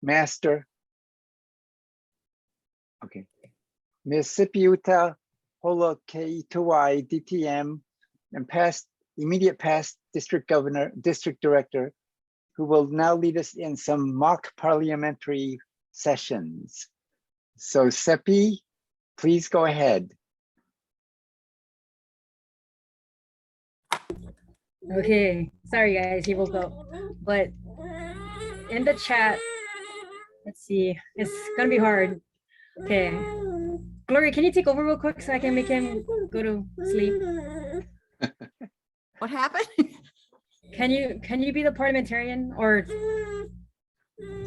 Master. Okay. Ms. Sipiuta Holokeituai DTM and immediate past district director, who will now lead us in some mock parliamentary sessions. So Sepi, please go ahead. Okay, sorry guys, he woke up. But in the chat, let's see, it's gonna be hard. Okay, Glory, can you take over real quick so I can make him go to sleep? What happened? Can you be the parliamentarian, or Do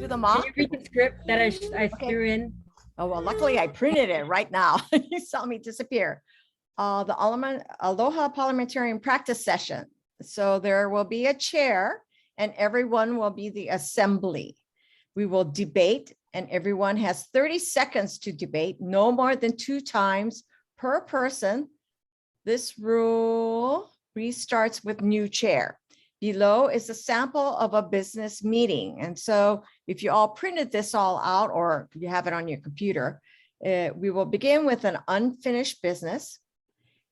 the can mock? you read the script that I threw in? Oh, well, luckily I printed it right now. You saw me disappear. The Aloha Parliamentarian practice session. So there will be a chair and everyone will be the assembly. We will debate and everyone has 30 seconds to debate, no more than 2 times per person. This rule restarts with new chair. Below is a sample of a business meeting. And so if you all printed this all out or you have it on your computer, we will begin with an unfinished business.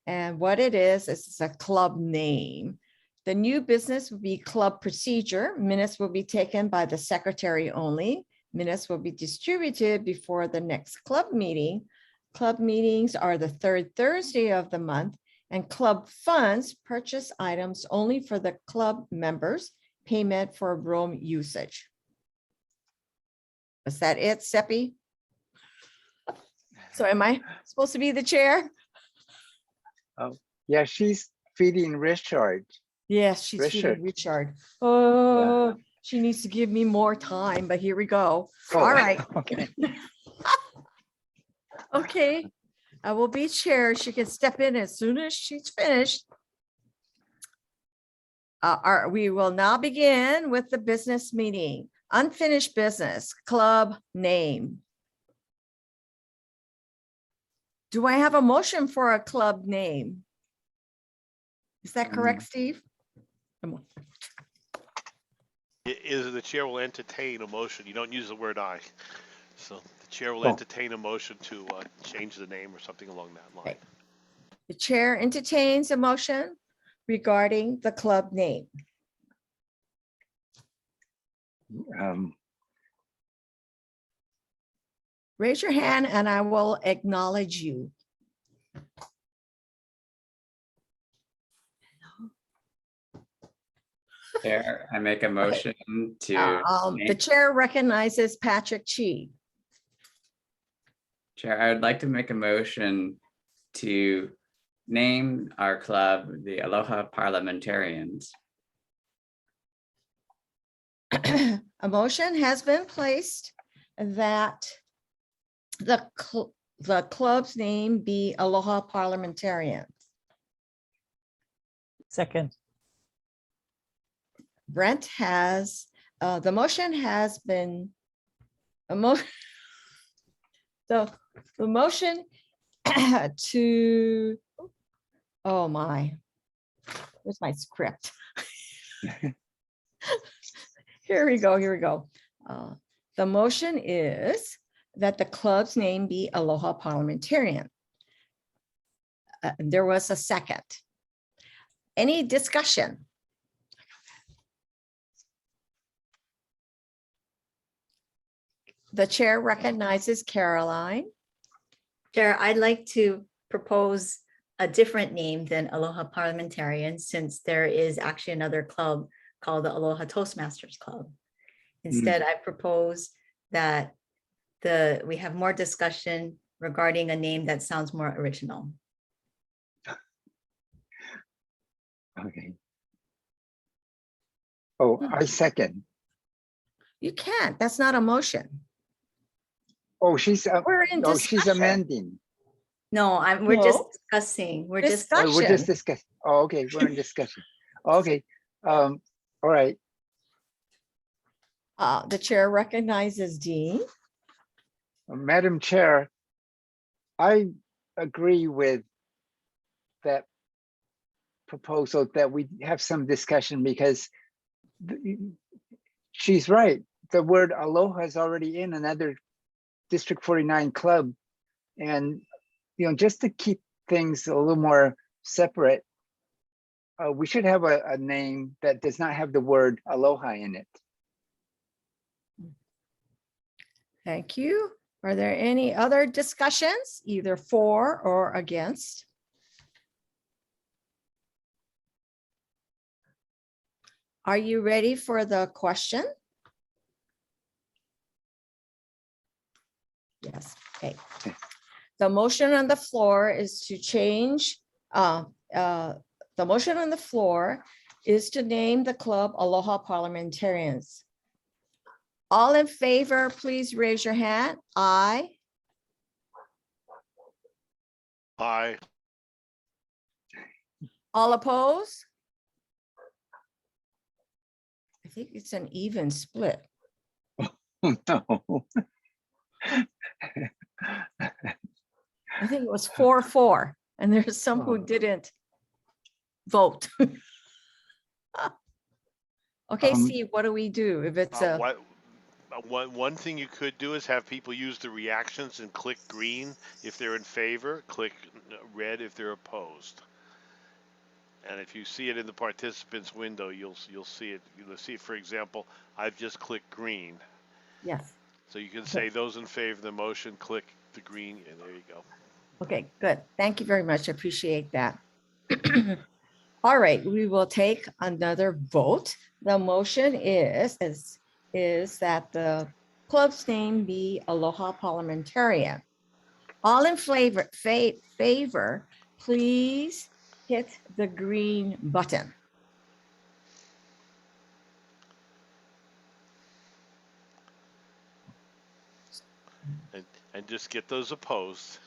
And what it is it's a club name. The new business will be club procedure. Minutes will be taken by the secretary only. Minutes will be distributed before the next club meeting. Club meetings are the 3rd Thursday of the month, and club funds purchase items only for the club members, payment for room usage. Was that it, Seppi? So am I supposed to be the chair? Oh, yeah, she's feeding Richard. Yes, she's feeding Richard. Oh, yeah. She needs to give me more time, but here we go. Oh, all right. Okay. Okay. I will be chair. She can step in as soon as she's finished. We will now begin with the business meeting. Unfinished business, club name. Do I have a motion for a club name? Is that correct, Steve? Is the chair will entertain a motion. You don't use the word I. So the chair will entertain a motion to change the name or something along that line. The chair entertains a motion regarding the club name. Raise your hand and I will acknowledge you. Chair, I make a motion to. The chair recognizes Patrick Chi. Chair, I would like to make a motion to name our club the Aloha Parliamentarians. A motion has been placed that the club's name be Aloha Parliamentarian. Second. Brent has, the motion has been, the motion to, oh my, where's my script? Here we go. The motion is that the club's name be Aloha Parliamentarian. There was a second. Any discussion? The chair recognizes Caroline. Chair, I'd like to propose a different name than Aloha Parliamentarian, since there is actually another club called the Aloha Toastmasters Club. Instead, I propose that we have more discussion regarding a name that sounds more original. Okay. Oh, I second. You can't. That's not a motion. Oh, she's We're in discussion. she's amending. No, we're just discussing. We're just discussing. Oh, okay, we're in discussion. Okay. All right. The chair recognizes Dean. Madam Chair, I agree with that proposal that we have some discussion, because she's right. the word aloha is already in another District 49 club. And, just to keep things a little more separate, we should have a name that does not have the word aloha in it. Thank you. Are there any other discussions, either for or against? Are you ready for the question? Yes, okay. The motion on the floor is to change, the motion on the floor is to name the club Aloha Parliamentarians. All in favor, please raise your hand. Aye. Aye. All opposed? I think it's an even split. No. I think it was 4-4, and there's some who Oh. didn't vote. Okay, Steve, what do we do if it's a, One thing you could do is have people use the reactions and click green if they're in favor, click red if they're opposed. And if you see it in the participants window, you'll see it. You'll see, for example, I've just clicked green. yes, So you can say those in favor of the motion, click the green, and there you go. okay, good. Thank you very much. I appreciate that. All right, we will take another vote. The motion is that the club's name be Aloha Parliamentarian. All in favor, please hit the green button. And just get those opposed.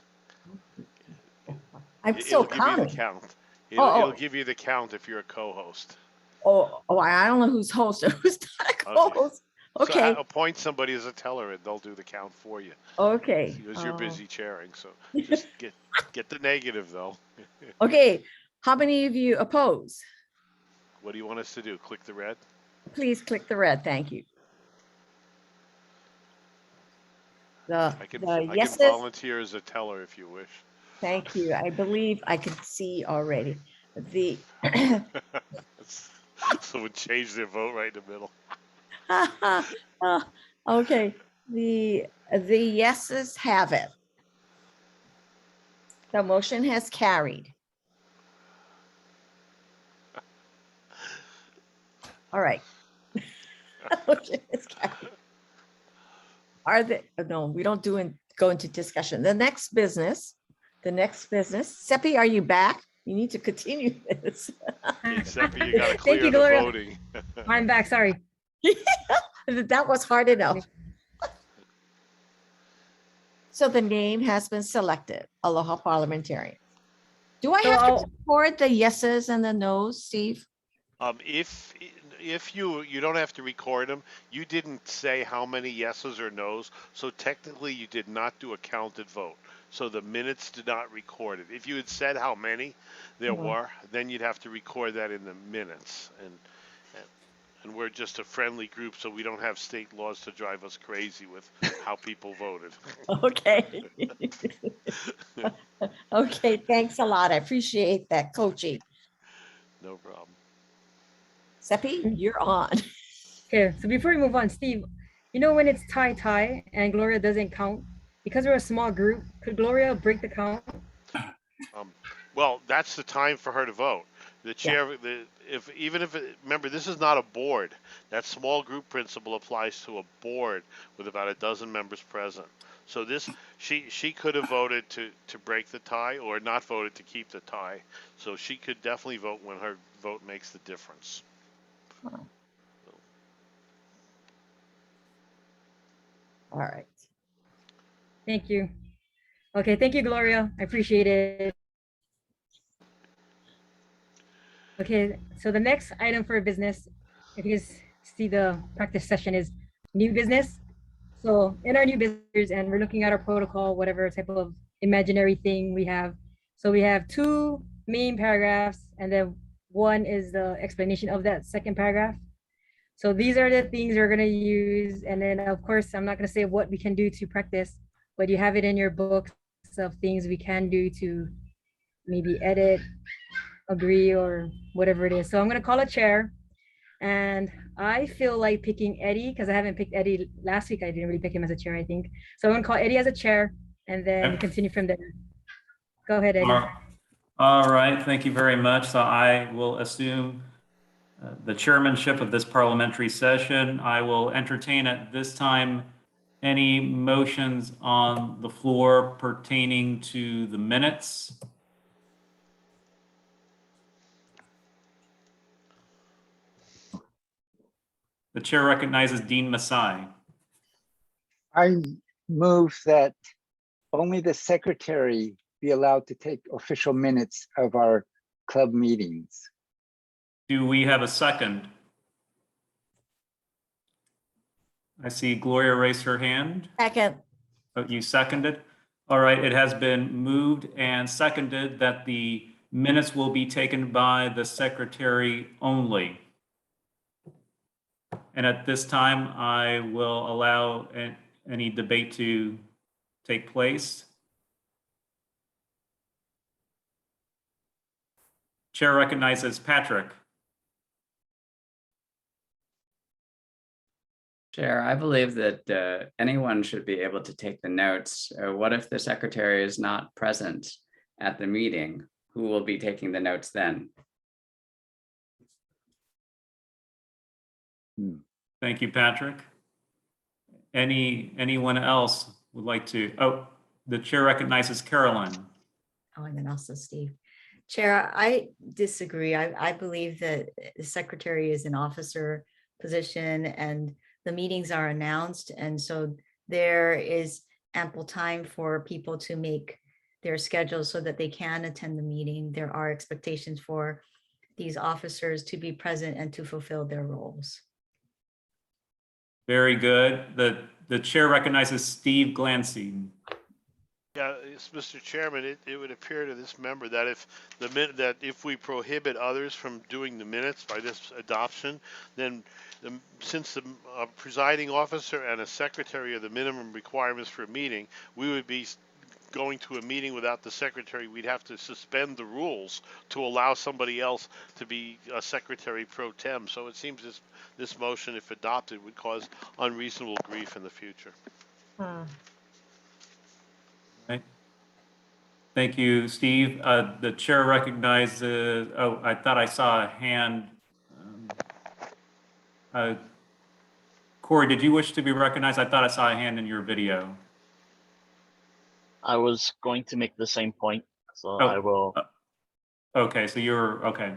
I'm still It'll give you the counting. count. Oh. It'll give you the count if you're a co-host. Oh, I don't know who's host and who's not a co-host. Okay, So appoint somebody as a teller and they'll do the count for you. okay. Because you're busy chairing. So just get the negative though. Okay, how many of you oppose? What do you want us to do? Click the red? Please click the red, thank you. The I can yeses, volunteer as a teller if you wish. thank you. I believe I can see already. The Someone changed their vote right in the middle. okay, the yeses have it. The motion has carried. All right. Motion has carried. Are there, no, we don't go into discussion. The next business, Seppi, are you back? You need to continue this. Except you got to Thank clear you, the Gloria. voting. I'm back, sorry. That was hard enough. So the name has been selected, Aloha Parliamentarian. Do I So have to I'll- record the yeses and the nos, Steve? If you don't have to record them, you didn't say how many yeses or nos, so technically you did not do a counted vote. So the minutes did not record it. If you had said how many there were, then you'd have to record that in the minutes. And we're just a friendly group, so we don't have state laws to drive us crazy with how people voted. Okay. Okay, thanks a lot. I appreciate that coaching. No problem. Seppi, you're on. Okay, so before we move on, Steve, when it's tie and Gloria doesn't count, because we're a small group, could Gloria break the count? Well, that's the time for her to vote. The chair, remember, this is not a board. That small group principle applies to a board with about a dozen members present. So she could have voted to break the tie or not voted to keep the tie. So she could definitely vote when her vote makes the difference. All right. Thank you. Okay, thank you, Gloria. I appreciate it. Okay, so the next item for business, if you guys see the practice session, is new business. So in our new business, and we're looking at our protocol, whatever type of imaginary thing we have. So we have 2 main paragraphs, and then one is the explanation of that second paragraph. So these are the things you're gonna use. And then of course, I'm not gonna say what we can do to practice, but you have it in your books of things we can do to maybe edit, agree, or whatever it is. So I'm gonna call a chair. And I feel like picking Eddie because I haven't picked Eddie last week. I didn't really pick him as a chair, I think. So I'm gonna call Eddie as a chair and then Okay. continue from there. Go ahead, Eddie. All right, thank you very much. So I will assume the chairmanship of this parliamentary session. I will entertain at this time any motions on the floor pertaining to the minutes. The chair recognizes Dean Masai. I move that only the secretary be allowed to take official minutes of our club meetings. Do we have a second? I see Gloria raise her hand. Second. Oh, you seconded? All right, it has been moved and seconded that the minutes will be taken by the secretary only. And at this time, I will allow any debate to take place. Chair recognizes Patrick. Chair, I believe that anyone should be able to take the notes. What if the secretary is not present at the meeting? Who will be taking the notes then? Thank you, Patrick. Anyone else would like to? Oh, the chair recognizes Carolyn. Oh, and then also Steve. Chair, I disagree. I believe that the secretary is an officer position and the meetings are announced. And so there is ample time for people to make their schedules so that they can attend the meeting. There are expectations for these officers to be present and to fulfill their roles. Very good. The chair recognizes Steve Glancy. Yeah, it's Mr. Chairman, it would appear to this member that if we prohibit others from doing the minutes by this adoption, then since the presiding officer and a secretary are the minimum requirements for a meeting, we would be going to a meeting without the secretary. We'd have to suspend the rules to allow somebody else to be a secretary pro tem. So it seems this motion, if adopted, would cause unreasonable grief in the future. Right. Thank you, Steve. The chair recognizes, oh, I thought I saw a hand. Corey, did you wish to be recognized? I thought I saw a hand in your video. I was going to make the same point, so Oh, I will. Okay, so you're, okay.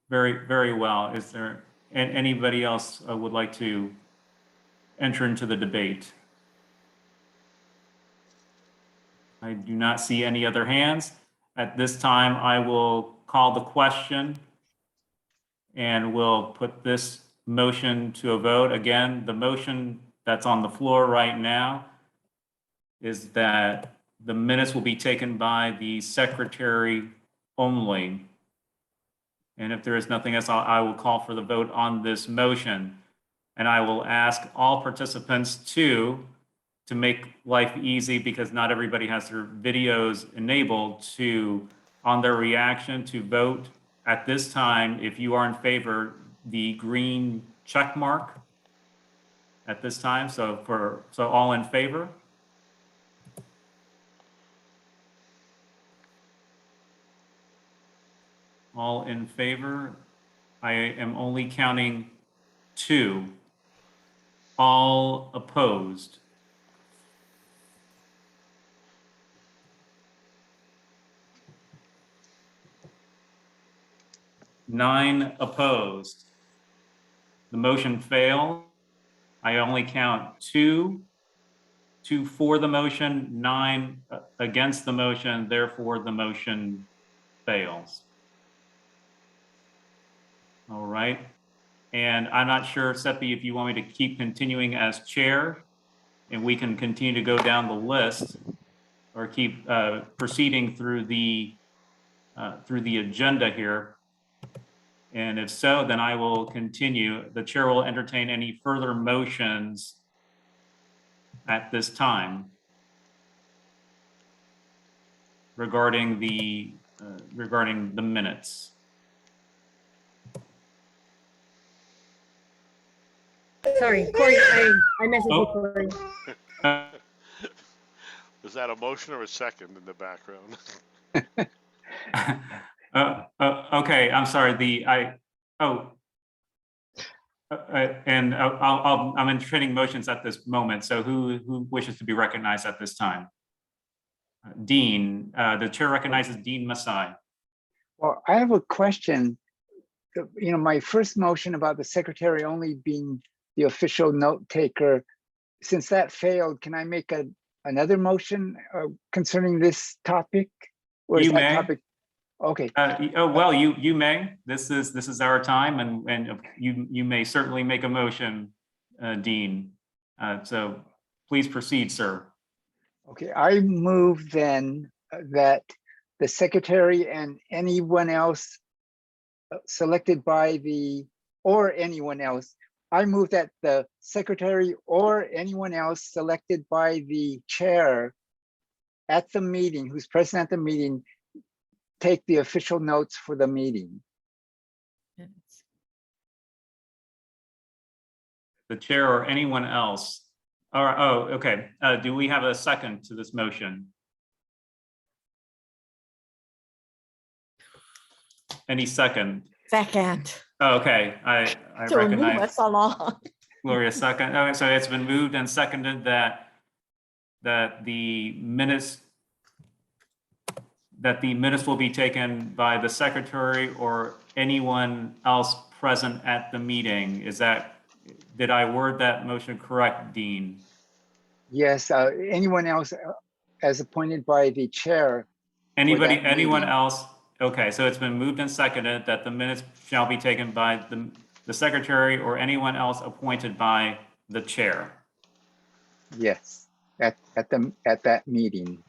Very well. Is there anybody else would like to enter into the debate? I do not see any other hands. At this time, I will call the question and we'll put this motion to a vote. Again, the motion that's on the floor right now is that the minutes will be taken by the secretary only. And if there is nothing else, I will call for the vote on this motion. And I will ask all participants to make life easy, because not everybody has their videos enabled, to, on their reaction, to vote at this time. If you are in favor, the green check mark at this time. So all in favor? All in favor? I am only counting 2. All opposed? Nine opposed. The motion failed. I only count 2 for the motion, 9 against the motion. Therefore, the motion fails. All right. And I'm not sure, Seppi, if you want me to keep continuing as chair and we can continue to go down the list, or keep proceeding through the agenda here. And if so, then I will continue. The chair will entertain any further motions at this time regarding the minutes. Sorry, Corey, I messaged you, Oh. Corey. Was that a motion or a second in the background? Okay, I'm sorry. I'm entertaining motions at this moment. So who wishes to be recognized at this time? Dean, the chair recognizes Dean Masai. Well, I have a question. My first motion about the secretary only being the official note taker, since that failed, can I make another motion concerning this topic? Or is You that may. topic? Okay, Well, you may. This is our time, and you may certainly make a motion, Dean. So please proceed, sir. okay. I move then that the secretary and anyone else selected by or anyone else, I move that the secretary or anyone else selected by the chair at the meeting, who's present at the meeting, take the official notes for the meeting. The chair or anyone else. Okay. Do we have a second to this motion? Any second? Second. Oh, okay, I To remove recognize us along. Gloria second. Okay, so it's been moved and seconded that the minutes will be taken by the secretary or anyone else present at the meeting. Did I word that motion correct, Dean? Yes, anyone else as appointed by the chair. Anyone meeting. else? Okay, so it's been moved and seconded that the minutes shall be taken by the secretary or anyone else appointed by the chair. Yes, at that meeting.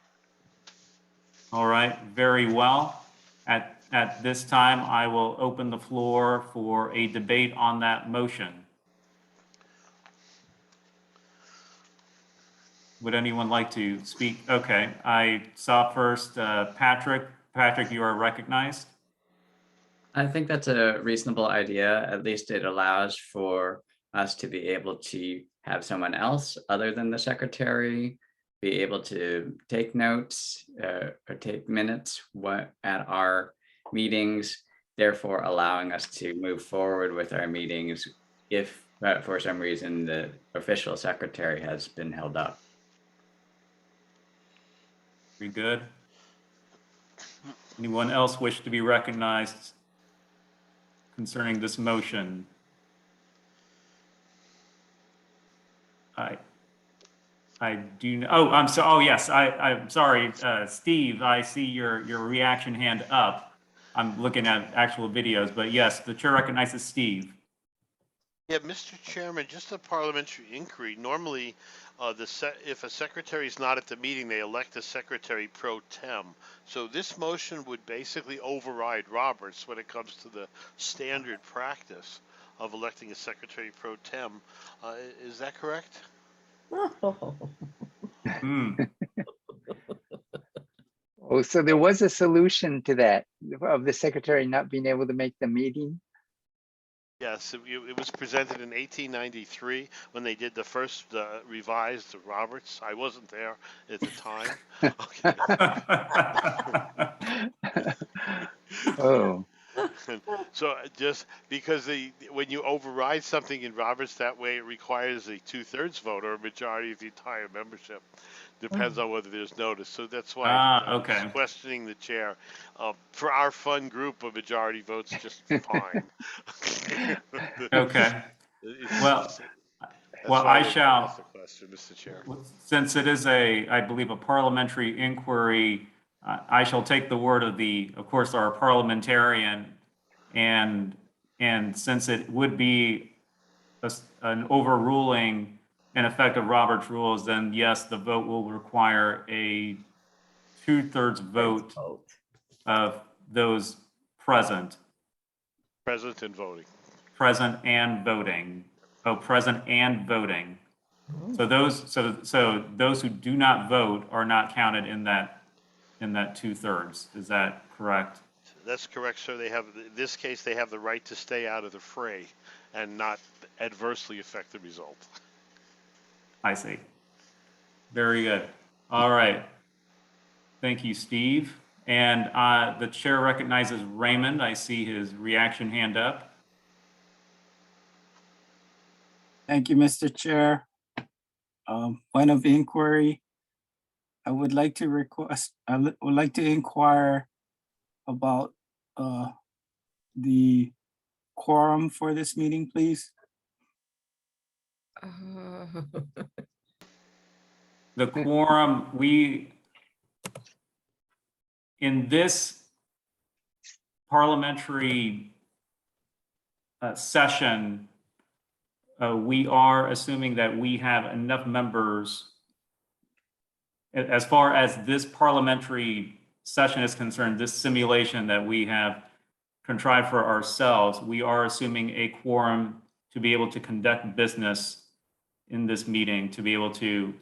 All right, very well. At this time, I will open the floor for a debate on that motion. Would anyone like to speak? Okay, I saw first Patrick. Patrick, you are recognized. I think that's a reasonable idea. At least it allows for us to be able to have someone else other than the secretary be able to take notes or take minutes at our meetings, therefore allowing us to move forward with our meetings if for some reason the official secretary has been held up. Very good. Anyone else wish to be recognized concerning this motion? I do. Oh, I'm so. Oh, yes. I'm sorry, Steve. I see your reaction hand up. I'm looking at actual videos, but yes, the chair recognizes Steve. Yeah, Mr. Chairman, just a parliamentary inquiry. Normally, if a secretary is not at the meeting, they elect a secretary pro tem. So this motion would basically override Roberts when it comes to the standard practice of electing a secretary pro tem. Is that correct? Oh, so there was a solution to that of the secretary not being able to make the meeting. Yes, it was presented in 1893 when they did the first revised Roberts. I wasn't there at the time. Oh. So just because when you override something in Roberts that way, it requires a 2/3 vote or a majority of the entire membership. Depends on whether there's notice. So that's why Okay. I'm questioning the chair. For our fun group, a majority vote's just fine. Okay. Well, I shall. Ask the question, Mr. Chair. Since it is I believe, a parliamentary inquiry, I shall take the word of course, our parliamentarian, and since it would be an overruling in effect of Robert's rules, then yes, the vote will require a 2/3 vote of those present. Present and voting. Present and voting. Oh, present and voting. So those who do not vote are not counted in that 2/3. Is that correct? That's correct, sir. They have, in this case, they have the right to stay out of the fray and not adversely affect the result. I see. Very good. All right. Thank you, Steve. And the chair recognizes Raymond. I see his reaction hand up. Thank you, Mr. Chair. Point of inquiry. I would like to inquire about the quorum for this meeting, please. The quorum, in this parliamentary session, we are assuming that we have enough members. As far as this parliamentary session is concerned, this simulation that we have contrived for ourselves, we are assuming a quorum to be able to conduct business in this meeting, to be able to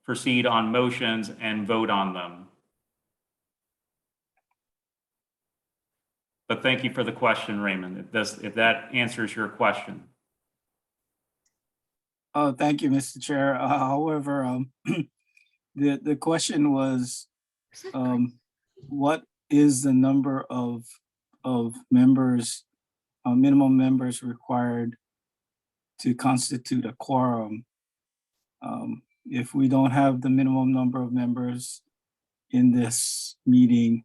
proceed on motions and vote on them. But thank you for the question, Raymond, if that answers your question. Oh, thank you, Mr. Chair. However, the question was, what is the number of members, minimum members required to constitute a quorum? If we don't have the minimum number of members in this meeting,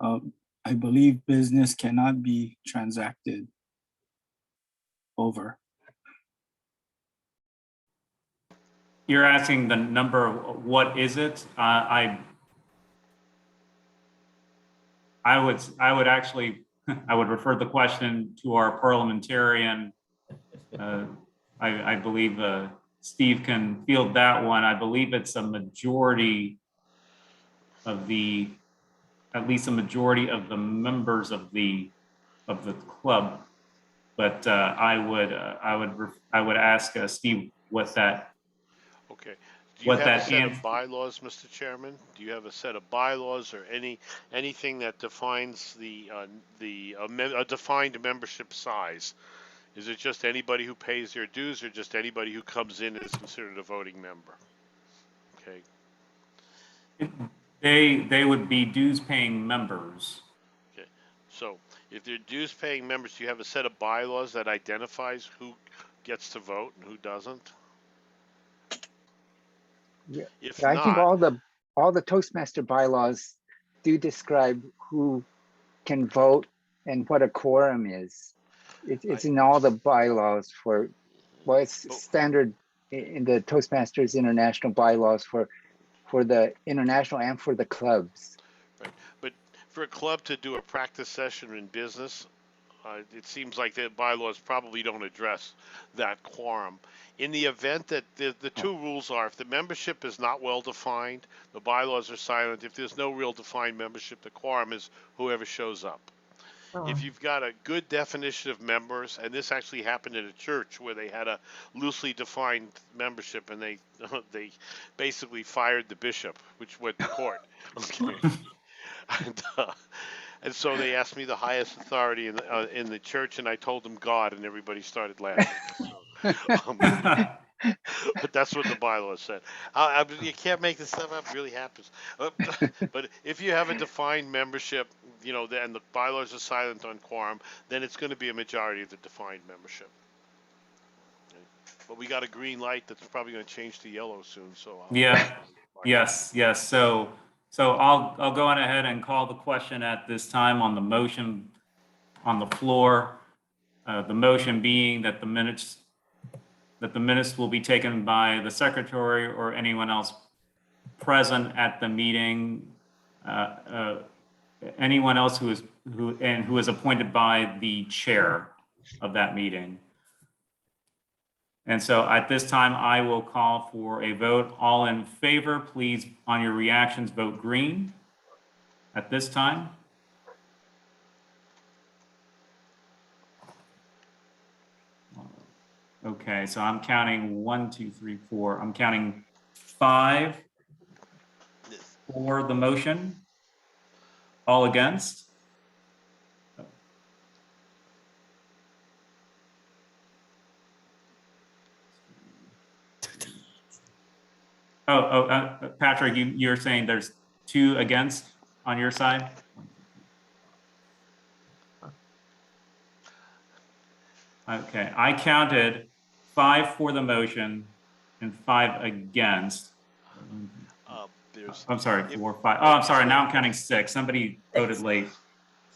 I believe business cannot be transacted. Over. You're asking the number of, what is it? I would actually, I would refer the question to our parliamentarian. I believe Steve can field that one. I believe it's a majority of the, at least a majority of the members of the club. But I would ask Steve what that. Okay. Do you What have that a set ans- of bylaws, Mr. Chairman? Do you have a set of bylaws or anything that defines a defined membership size? Is it just anybody who pays their dues, or just anybody who comes in and is considered a voting member? Okay. They would be dues paying members. Okay. So if they're dues paying members, do you have a set of bylaws that identifies who gets to vote and who doesn't? Yeah, If I think not, all the Toastmaster bylaws do describe who can vote and what a quorum is. It's in all the bylaws for, well, it's standard in the Toastmasters international bylaws for the international and for the clubs. right. But for a club to do a practice session in business, it seems like the bylaws probably don't address that quorum. In the event that the two rules are, if the membership is not well defined, the bylaws are silent. If there's no real defined membership, the quorum is whoever shows up. If you've got a good definition of members, and this actually happened at a church where they had a loosely defined membership, and they basically fired the bishop, which went to court. Okay. And so they asked me the highest authority in the church, and I told them God, and everybody started laughing. But that's what the bylaws said. You can't make this stuff up; it really happens. But if you have a defined membership, and the bylaws are silent on quorum, then it's going to be a majority of the defined membership. Okay. But we got a green light that's probably going to change to yellow soon. So Yes. So I'll go on ahead and call the question at this time on the motion on the floor. The motion being that the minutes will be taken by the secretary or anyone else present at the meeting, anyone else who is appointed by the chair of that meeting. And so at this time, I will call for a vote. All in favor, please, on your reactions, vote green at this time. Okay, so I'm counting 1, 2, 3, 4. I'm counting 5 for the motion. All against? Patrick, you're saying there's 2 against on your side? Okay, I counted 5 for the motion and 5 against. There's I'm sorry, if- 4, 5. Oh, I'm sorry, now I'm counting 6. Somebody voted late.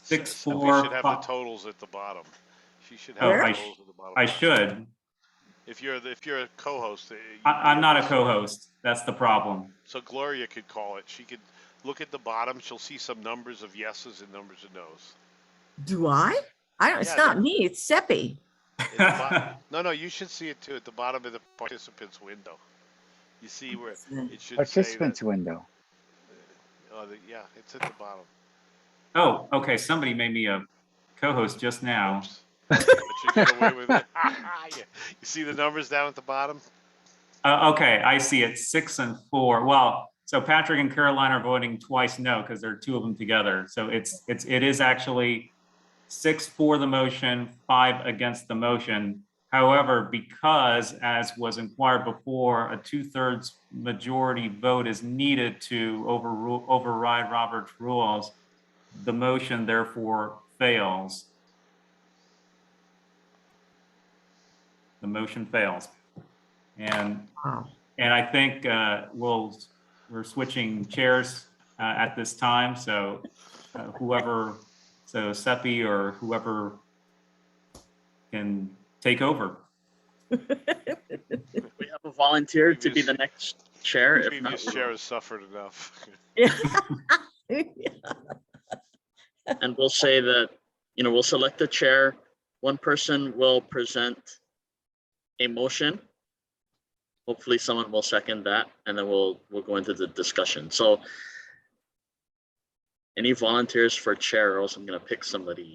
6, Stephanie 4, should have 5. the totals at the bottom. She should Oh, have the I totals at the bottom. I should. If you're a co-host, I'm not a co-host. That's the problem. So Gloria could call it. She could look at the bottom. She'll see some numbers of yeses and numbers of nos. Do I? I don't, it's Yeah, not me, it's Seppi. No, you should see it too at the bottom of the participants window. You see where it should Participants say window. that. Yeah, it's at the bottom. Oh, okay. Somebody made me a co-host just now. Oops. But you get away with it. You see the numbers down at the bottom? Okay, I see it. 6 and 4. Well, so Patrick and Caroline are voting twice no because there are 2 of them together. So it is actually 6 for the motion, 5 against the motion. However, because as was inquired before, a 2/3 majority vote is needed to override Robert's rules, the motion therefore fails. The motion fails. And Wow. I think we're switching chairs at this time. So so Seppi or whoever can take over. We have a volunteer to be the next chair. The If not, previous chair has suffered enough. and we'll say that, we'll select a chair. One person will present a motion. Hopefully someone will second that, and then we'll go into the discussion. So any volunteers for chair, or else I'm going to pick somebody.